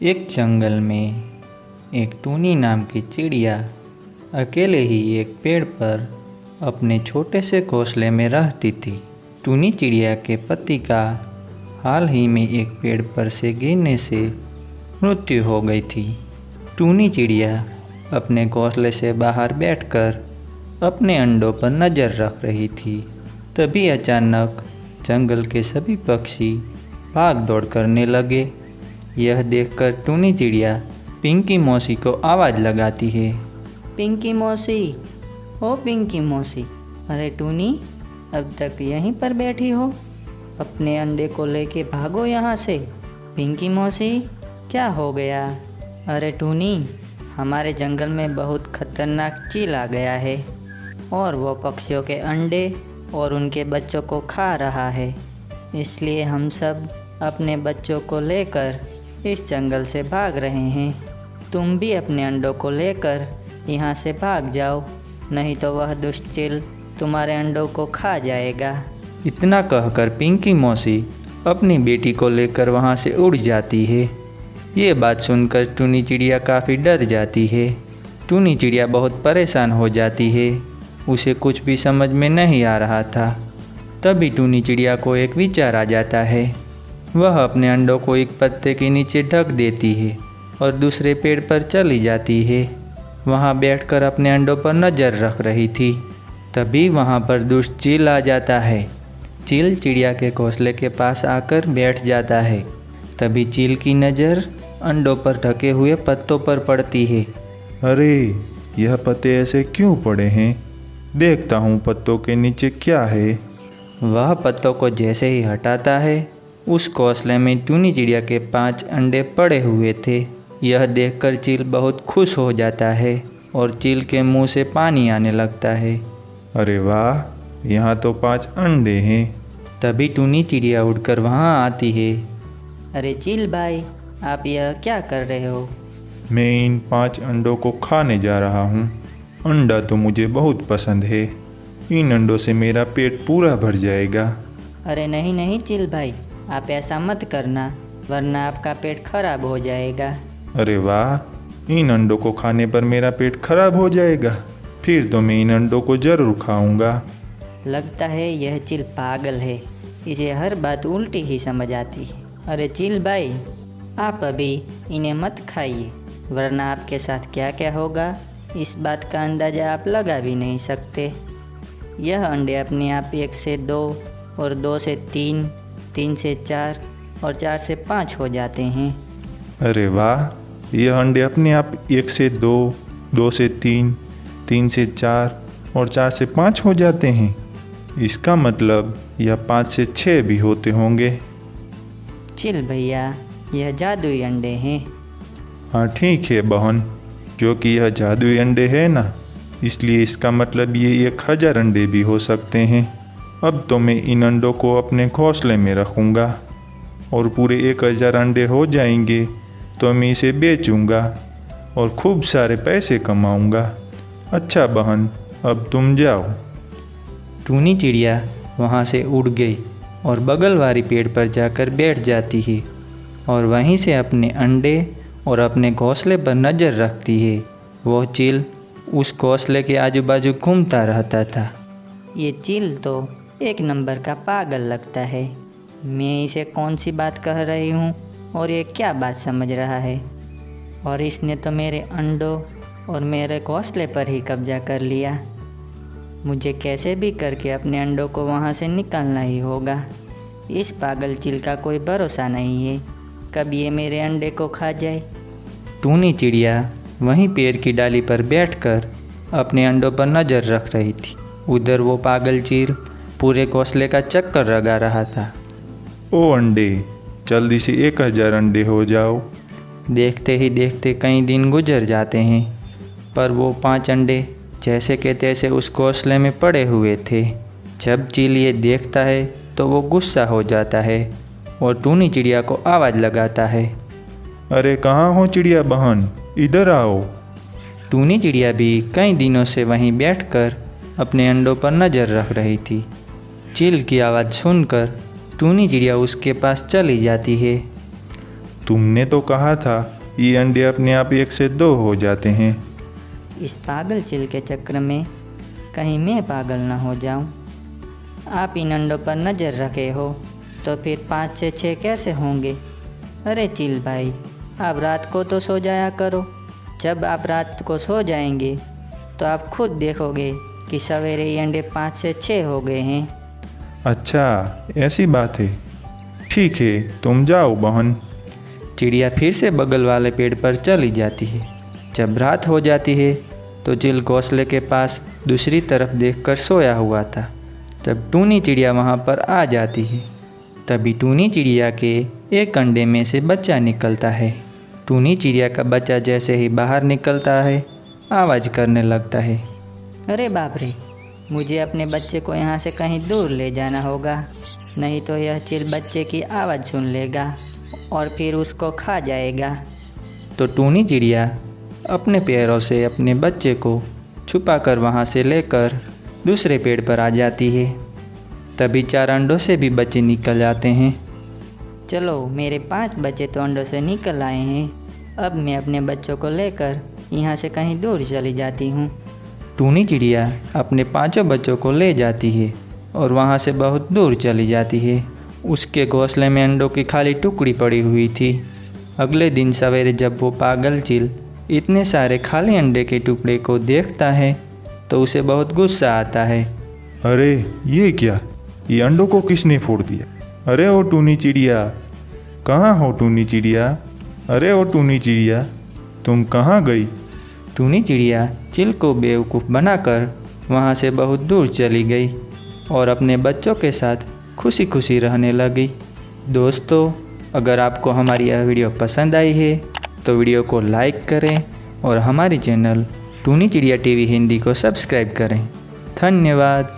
एक जंगल में एक टूनी नाम की चिड़िया अकेले ही एक पेड़ पर अपने छोटे से घोंसले में रहती थी। टूनी चिड़िया के पति का हाल ही में एक पेड़ पर से गिरने से मृत्यु हो गई थी। टूनी चिड़िया अपने घोंसले से बाहर बैठकर अपने अंडों पर नज़र रख रही थी। तभी अचानक जंगल के सभी पक्षी भाग दौड़ करने लगे। यह देखकर टूनी चिड़िया पिंकी मौसी को आवाज़ लगाती है। पिंकी मौसी, ओ पिंकी मौसी, अरे टूनी, अब तक यहीं पर बैठी हो? अपने अंडे को लेके भागो यहाँ से। पिंकी मौसी, क्या हो गया? अरे टूनी, हमारे जंगल में बहुत खतरनाक चील आ गया है और वो पक्षियों के अंडे और उनके बच्चों को खा रहा है। इसलिए हम सब अपने बच्चों को लेकर इस जंगल से भाग रहे हैं। तुम भी अपने अंडों को लेकर यहाँ से भाग जाओ, नहीं तो वह दुष्ट चील तुम्हारे अंडों को खा जाएगा। इतना कहकर पिंकी मौसी अपनी बेटी को लेकर वहाँ से उड़ जाती है। ये बात सुनकर टूनी चिड़िया काफ़ी डर जाती है। टूनी चिड़िया बहुत परेशान हो जाती है। उसे कुछ भी समझ में नहीं आ रहा था। तभी टूनी चिड़िया को एक विचार आ जाता है। वह अपने अंडों को एक पत्ते के नीचे ढक देती है और दूसरे पेड़ पर चली जाती है। वहाँ बैठकर अपने अंडों पर नज़र रख रही थी। तभी वहाँ पर दुष्ट चील आ जाता है। चील चिड़िया के घोंसले के पास आकर बैठ जाता है। तभी चील की नज़र अंडों पर ढके हुए पत्तों पर पड़ती है। अरे, यह पत्ते ऐसे क्यों पड़े हैं? देखता हूँ पत्तों के नीचे क्या है। वह पत्तों को जैसे ही हटाता है, उस घोंसले में टूनी चिड़िया के 5 अंडे पड़े हुए थे। यह देखकर चील बहुत खुश हो जाता है और चील के मुंह से पानी आने लगता है। अरे वाह, यहाँ तो 5 अंडे हैं। तभी टूनी चिड़िया उड़कर वहाँ आती है। अरे चील भाई, आप यह क्या कर रहे हो? मैं इन 5 अंडों को खाने जा रहा हूँ। अंडा तो मुझे बहुत पसंद है। इन अंडों से मेरा पेट पूरा भर जाएगा। अरे नहीं नहीं चील भाई, आप ऐसा मत करना, वरना आपका पेट खराब हो जाएगा। अरे वाह, इन अंडों को खाने पर मेरा पेट खराब हो जाएगा? फिर तो मैं इन अंडों को ज़रूर खाऊंगा। लगता है यह चील पागल है, इसे हर बात उल्टी ही समझ आती है। अरे चील भाई, आप अभी इन्हें मत खाइए, वरना आपके साथ क्या क्या होगा इस बात का अंदाज़ा आप लगा भी नहीं सकते। यह अंडे अपने आप 1 से 2 और 2 से 3, 3 से 4 और 4 से 5 हो जाते हैं। अरे वाह, यह अंडे अपने आप 1 से 2, 2 से 3, 3 से 4 और 4 से 5 हो जाते हैं। इसका मतलब यह 5 से 6 भी होते होंगे। चिल भैया, यह जादुई अंडे हैं। हाँ ठीक है बहन, क्योंकि यह जादुई अंडे है ना, इसलिए इसका मतलब ये 1000 अंडे भी हो सकते हैं। अब तो मैं इन अंडों को अपने घोंसले में रखूँगा और पूरे 1000 अंडे हो जाएंगे तो मैं इसे बेचूँगा और खूब सारे पैसे कमाऊँगा। अच्छा बहन, अब तुम जाओ। टूनी चिड़िया वहाँ से उड़ गई और बगल वाली पेड़ पर जाकर बैठ जाती है और वहीं से अपने अंडे और अपने घोंसले पर नज़र रखती है। वह चील उस घोंसले के आजू बाजू घूमता रहता था। ये चील तो 1 नंबर का पागल लगता है। मैं इसे कौन सी बात कह रही हूँ और ये क्या बात समझ रहा है, और इसने तो मेरे अंडों और मेरे घोंसले पर ही कब्जा कर लिया। मुझे कैसे भी करके अपने अंडों को वहाँ से निकालना ही होगा। इस पागल चील का कोई भरोसा नहीं है, कब ये मेरे अंडे को खा जाए। टूनी चिड़िया वहीं पेड़ की डाली पर बैठकर अपने अंडों पर नज़र रख रही थी। उधर वो पागल चील पूरे घोंसले का चक्कर लगा रहा था। ओ अंडे, जल्दी से 1000 अंडे हो जाओ। देखते ही देखते कई दिन गुजर जाते हैं, पर वो 5 अंडे जैसे के तैसे उस घोंसले में पड़े हुए थे। जब चील ये देखता है तो वो गुस्सा हो जाता है और टूनी चिड़िया को आवाज़ लगाता है। अरे कहाँ हो चिड़िया बहन, इधर आओ। टूनी चिड़िया भी कई दिनों से वहीं बैठकर अपने अंडों पर नज़र रख रही थी। चील की आवाज़ सुनकर टूनी चिड़िया उसके पास चली जाती है। तुमने तो कहा था ये अंडे अपने आप 1 से 2 हो जाते हैं। इस पागल चिल के चक्कर में कहीं मैं पागल ना हो जाऊं। आप इन अंडों पर नज़र रखे हो तो फिर 5 से 6 कैसे होंगे। अरे चिल भाई, आप रात को तो सो जाया करो। जब आप रात को सो जाएंगे तो आप खुद देखोगे कि सवेरे ये अंडे 5 से 6 हो गए हैं। अच्छा, ऐसी बात है। ठीक है, तुम जाओ बहन। चिड़िया फिर से बगल वाले पेड़ पर चली जाती है। जब रात हो जाती है तो चिल घोंसले के पास दूसरी तरफ देखकर सोया हुआ था। तब टूनी चिड़िया वहाँ पर आ जाती है। तभी टूनी चिड़िया के एक अंडे में से बच्चा निकलता है। टूनी चिड़िया का बच्चा जैसे ही बाहर निकलता है आवाज़ करने लगता है। अरे बाप रे, मुझे अपने बच्चे को यहाँ से कहीं दूर ले जाना होगा, नहीं तो यह चिल बच्चे की आवाज़ सुन लेगा और फिर उसको खा जाएगा। तो टूनी चिड़िया अपने पैरों से अपने बच्चे को छुपाकर वहाँ से लेकर दूसरे पेड़ पर आ जाती है। तभी 4 अंडों से भी बच्चे निकल आते हैं। चलो, मेरे 5 बच्चे तो अंडों से निकल आए हैं। अब मैं अपने बच्चों को लेकर यहाँ से कहीं दूर चली जाती हूँ। टूनी चिड़िया अपने 5 बच्चों को ले जाती है और वहाँ से बहुत दूर चली जाती है। उसके घोंसले में अंडों की खाली टुकड़ी पड़ी हुई थी। अगले दिन सवेरे जब वो पागल चिल इतने सारे खाली अंडे के टुकड़े को देखता है तो उसे बहुत गुस्सा आता है। अरे ये क्या, ये अंडों को किसने फोड़ दिया? अरे ओ टूनी चिड़िया, कहाँ हो टूनी चिड़िया? अरे ओ टूनी चिड़िया, तुम कहाँ गई? टूनी चिड़िया चिल को बेवकूफ़ बनाकर वहाँ से बहुत दूर चली गई और अपने बच्चों के साथ खुशी खुशी रहने लगी। दोस्तों, अगर आपको हमारी यह वीडियो पसंद आई है तो वीडियो को लाइक करें और हमारी चैनल टूनी चिड़िया टीवी हिंदी को सब्सक्राइब करें। धन्यवाद।